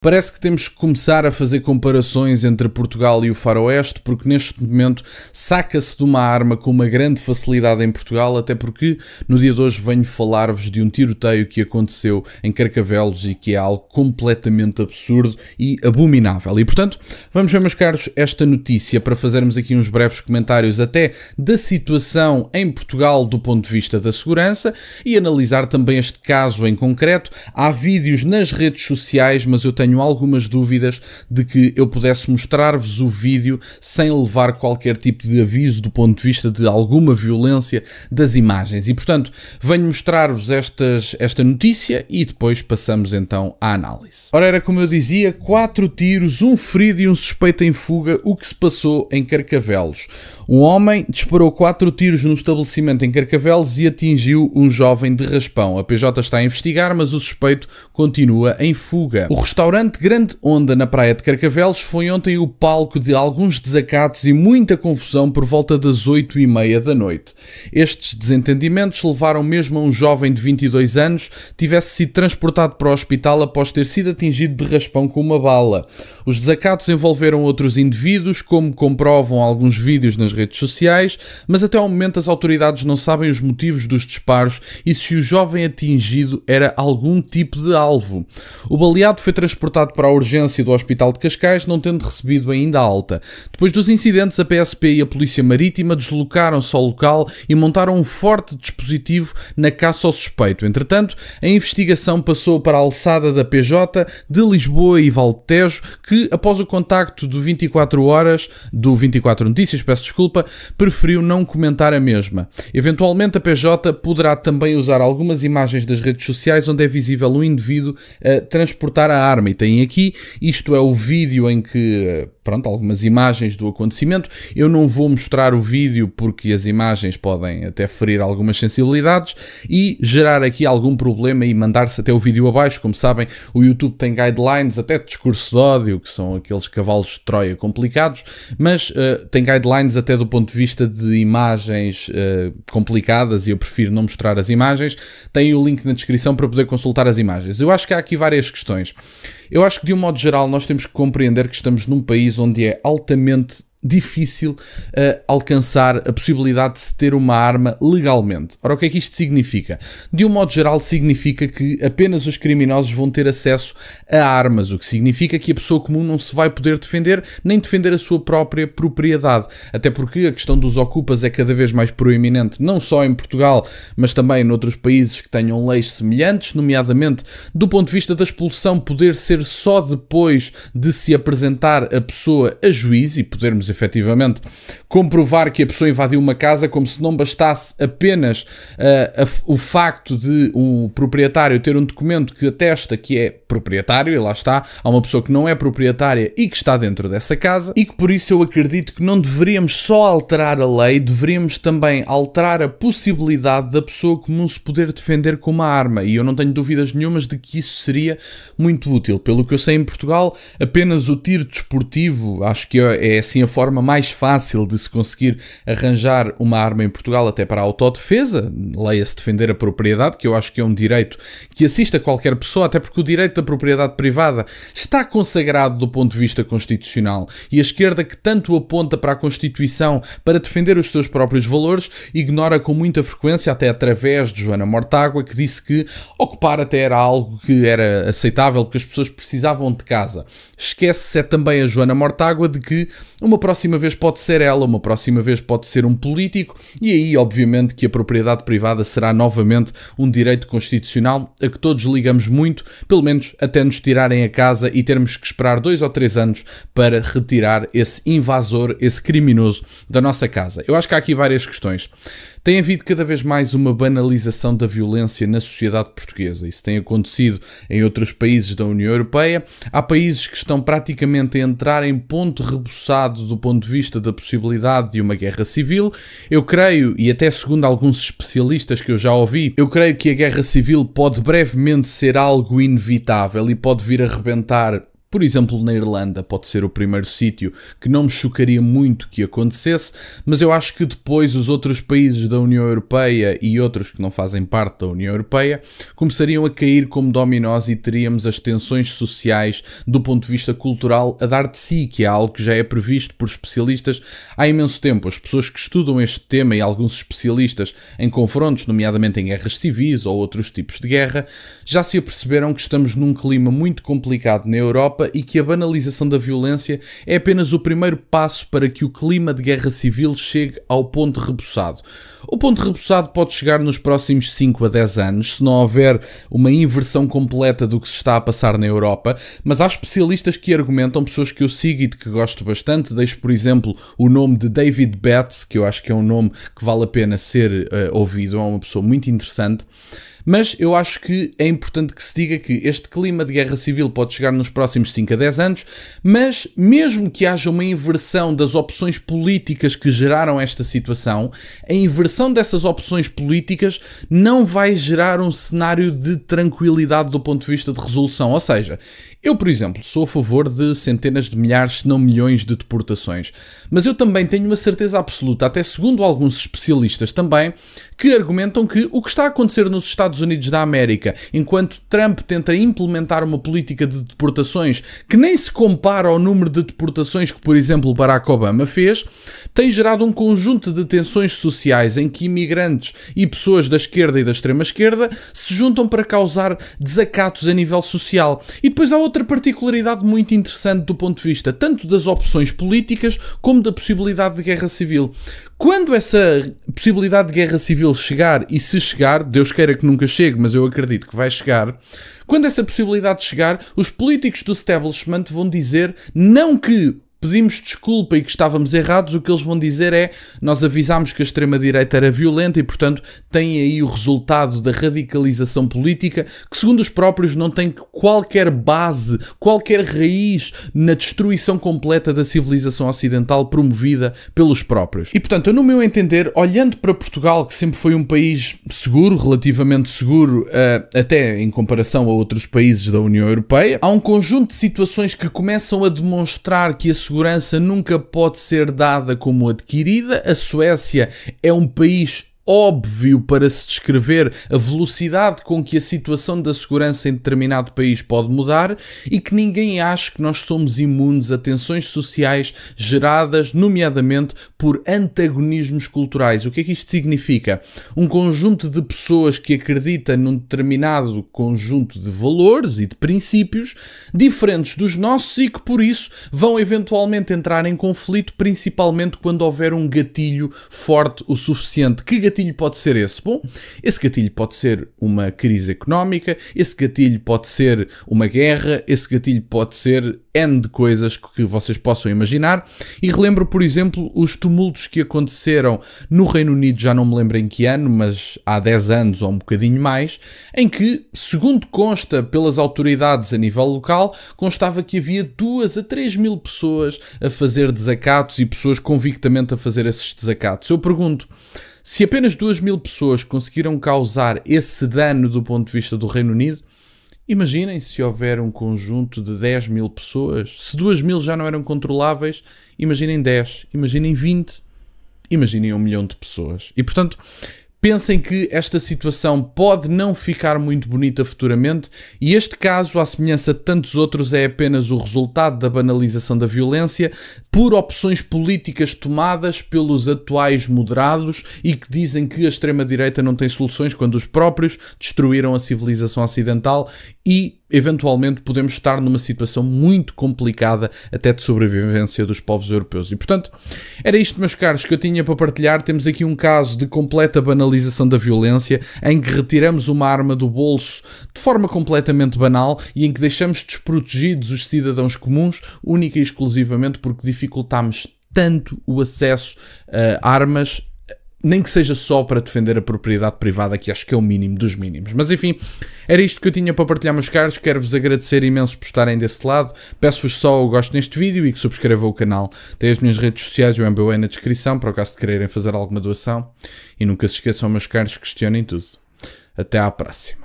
Parece que temos que começar a fazer comparações entre Portugal e o Faroeste, porque neste momento saca-se de uma arma com uma grande facilidade em Portugal, até porque no dia de hoje venho falar-vos de um tiroteio que aconteceu em Carcavelos e que é algo completamente absurdo e abominável. E portanto, vamos ver, meus caros, esta notícia para fazermos aqui uns breves comentários até da situação em Portugal do ponto de vista da segurança e analisar também este caso em concreto. Há vídeos nas redes sociais, mas eu tenho algumas dúvidas de que eu pudesse mostrar-vos o vídeo sem levar qualquer tipo de aviso do ponto de vista de alguma violência das imagens. E, portanto, venho mostrar-vos esta notícia e depois passamos então à análise. Ora, era como eu dizia, 4 tiros, um ferido e um suspeito em fuga, o que se passou em Carcavelos. Um homem disparou 4 tiros no estabelecimento em Carcavelos e atingiu um jovem de raspão. A PJ está a investigar, mas o suspeito continua em fuga. O restaurante Grande Onda, na praia de Carcavelos, foi ontem o palco de alguns desacatos e muita confusão por volta das 8h30 da noite. Estes desentendimentos levaram mesmo a um jovem de 22 anos tivesse sido transportado para o hospital após ter sido atingido de raspão com uma bala. Os desacatos envolveram outros indivíduos, como comprovam alguns vídeos nas redes sociais, mas até ao momento as autoridades não sabem os motivos dos disparos e se o jovem atingido era algum tipo de alvo. O baleado foi transportado para a urgência do Hospital de Cascais, não tendo recebido ainda alta. Depois dos incidentes, a PSP e a Polícia Marítima deslocaram-se ao local e montaram um forte dispositivo na caça ao suspeito. Entretanto, a investigação passou para a alçada da PJ de Lisboa e Val de Tejo, que, após o contacto do 24 Notícias, preferiu não comentar a mesma. Eventualmente, a PJ poderá também usar algumas imagens das redes sociais onde é visível um indivíduo a transportar a arma. E tem aqui, isto é o vídeo em que, algumas imagens do acontecimento. Eu não vou mostrar o vídeo porque as imagens podem até ferir algumas sensibilidades e gerar aqui algum problema e mandar-se até o vídeo abaixo. Como sabem, o YouTube tem guidelines até de discurso de ódio, que são aqueles cavalos de Troia complicados, mas tem guidelines até do ponto de vista de imagens complicadas e eu prefiro não mostrar as imagens. Tem o link na descrição para poder consultar as imagens. Eu acho que há aqui várias questões. Eu acho que, de um modo geral, nós temos que compreender que estamos num país onde é altamente difícil alcançar a possibilidade de se ter uma arma legalmente. Ora, o que é que isto significa? De um modo geral, significa que apenas os criminosos vão ter acesso a armas, o que significa que a pessoa comum não se vai poder defender, nem defender a sua própria propriedade. Até porque a questão dos ocupas é cada vez mais proeminente, não só em Portugal, mas também noutros países que tenham leis semelhantes, nomeadamente do ponto de vista da expulsão poder ser só depois de se apresentar a pessoa a juiz e podermos efetivamente comprovar que a pessoa invadiu uma casa, como se não bastasse apenas o facto de um proprietário ter um documento que atesta que é proprietário, e lá está, há uma pessoa que não é proprietária e que está dentro dessa casa, e que por isso eu acredito que não deveríamos só alterar a lei, deveríamos também alterar a possibilidade da pessoa comum se poder defender com uma arma, e eu não tenho dúvidas nenhumas de que isso seria muito útil. Pelo que eu sei, em Portugal, apenas o tiro desportivo, acho que é assim a forma mais fácil de se conseguir arranjar uma arma em Portugal, até para a autodefesa, leia-se defender a propriedade, que eu acho que é um direito que assiste a qualquer pessoa, até porque o direito da propriedade privada está consagrado do ponto de vista constitucional, e a esquerda, que tanto aponta para a Constituição para defender os seus próprios valores, ignora com muita frequência, até através de Joana Mortágua, que disse que ocupar até era algo que era aceitável porque as pessoas precisavam de casa. Esquece-se também a Joana Mortágua de que uma próxima vez pode ser ela, uma próxima vez pode ser um político, e aí obviamente que a propriedade privada será novamente um direito constitucional a que todos ligamos muito, pelo menos até nos tirarem a casa e termos que esperar 2 ou 3 anos para retirar esse invasor, esse criminoso da nossa casa. Eu acho que há aqui várias questões. Tem havido cada vez mais uma banalização da violência na sociedade portuguesa. Isso tem acontecido em outros países da União Europeia. Há países que estão praticamente a entrar em ponto rebuçado do ponto de vista da possibilidade de uma guerra civil. Eu creio, e até segundo alguns especialistas que eu já ouvi, eu creio que a guerra civil pode brevemente ser algo inevitável e pode vir a rebentar Por exemplo, na Irlanda pode ser o primeiro sítio que não me chocaria muito que acontecesse, mas eu acho que depois os outros países da União Europeia e outros que não fazem parte da União Europeia começariam a cair como dominós e teríamos as tensões sociais do ponto de vista cultural a dar de si, que é algo que já é previsto por especialistas há imenso tempo. As pessoas que estudam este tema e alguns especialistas em confrontos, nomeadamente em guerras civis ou outros tipos de guerra, já se aperceberam que estamos num clima muito complicado na Europa e que a banalização da violência é apenas o primeiro passo para que o clima de guerra civil chegue ao ponto rebuçado. O ponto rebuçado pode chegar nos próximos 5 a 10 anos, se não houver uma inversão completa do que se está a passar na Europa, mas há especialistas que argumentam, pessoas que eu sigo e de que gosto bastante. Deixo, por exemplo, o nome de David Betts, que eu acho que é um nome que vale a pena ser ouvido, é uma pessoa muito interessante. Mas eu acho que é importante que se diga que este clima de guerra civil pode chegar nos próximos 5 a 10 anos, mas mesmo que haja uma inversão das opções políticas que geraram esta situação, a inversão dessas opções políticas não vai gerar um cenário de tranquilidade do ponto de vista de resolução. Ou seja, eu, por exemplo, sou a favor de centenas de milhares, se não milhões de deportações, mas eu também tenho uma certeza absoluta, até segundo alguns especialistas também, que argumentam que o que está a acontecer nos Estados Unidos da América, enquanto Trump tenta implementar uma política de deportações que nem se compara ao número de deportações que, por exemplo, Barack Obama fez, tem gerado um conjunto de tensões sociais em que imigrantes e pessoas da esquerda e da extrema-esquerda se juntam para causar desacatos a nível social. E depois há outra particularidade muito interessante do ponto de vista tanto das opções políticas como da possibilidade de guerra civil. Quando essa possibilidade de guerra civil chegar, e se chegar, Deus queira que nunca chegue, mas eu acredito que vai chegar, quando essa possibilidade chegar, os políticos do establishment vão dizer não que pedimos desculpa e que estávamos errados, o que eles vão dizer é: nós avisámos que a extrema-direita era violenta e, portanto, tem aí o resultado da radicalização política, que segundo os próprios não tem qualquer base, qualquer raiz na destruição completa da civilização ocidental promovida pelos próprios. E, portanto, no meu entender, olhando para Portugal, que sempre foi um país seguro, relativamente seguro, até em comparação a outros países da União Europeia, há um conjunto de situações que começam a demonstrar que a segurança nunca pode ser dada como adquirida. A Suécia é um país óbvio para se descrever a velocidade com que a situação da segurança em determinado país pode mudar e que ninguém acha que nós somos imunes a tensões sociais geradas, nomeadamente, por antagonismos culturais. O que é que isto significa? Um conjunto de pessoas que acredita num determinado conjunto de valores e de princípios diferentes dos nossos e que, por isso, vão eventualmente entrar em conflito, principalmente quando houver um gatilho forte o suficiente. Que gatilho pode ser esse? Bom, esse gatilho pode ser uma crise económica, esse gatilho pode ser uma guerra, esse gatilho pode ser N de coisas que vocês possam imaginar. E relembro, por exemplo, os tumultos que aconteceram no Reino Unido, já não me lembro em que ano, mas há 10 anos ou um bocadinho mais, em que, segundo consta pelas autoridades a nível local, constava que havia 2 a 3 mil pessoas a fazer desacatos e pessoas convictamente a fazer esses desacatos. Eu pergunto, se apenas 2 mil pessoas conseguiram causar esse dano do ponto de vista do Reino Unido, imaginem se houver um conjunto de 10 mil pessoas. Se 2 mil já não eram controláveis, imaginem 10, imaginem 20, imaginem 1 milhão de pessoas. E, portanto, pensem que esta situação pode não ficar muito bonita futuramente e este caso, à semelhança de tantos outros, é apenas o resultado da banalização da violência por opções políticas tomadas pelos atuais moderados e que dizem que a extrema-direita não tem soluções quando os próprios destruíram a civilização ocidental e, eventualmente, podemos estar numa situação muito complicada até de sobrevivência dos povos europeus. E, portanto, era isto, meus caros, que eu tinha para partilhar. Temos aqui um caso de completa banalização da violência, em que retiramos uma arma do bolso de forma completamente banal e em que deixamos desprotegidos os cidadãos comuns, única e exclusivamente porque dificultamos tanto o acesso a armas, nem que seja só para defender a propriedade privada, que acho que é o mínimo dos mínimos. Mas enfim, era isto que eu tinha para partilhar, meus caros. Quero-vos agradecer imenso por estarem desse lado. Peço-vos só o gosto neste vídeo e que subscrevam o canal. Tem as minhas redes sociais e o MBWay na descrição, para o caso de quererem fazer alguma doação. E nunca se esqueçam, meus caros, questionem tudo. Até à próxima.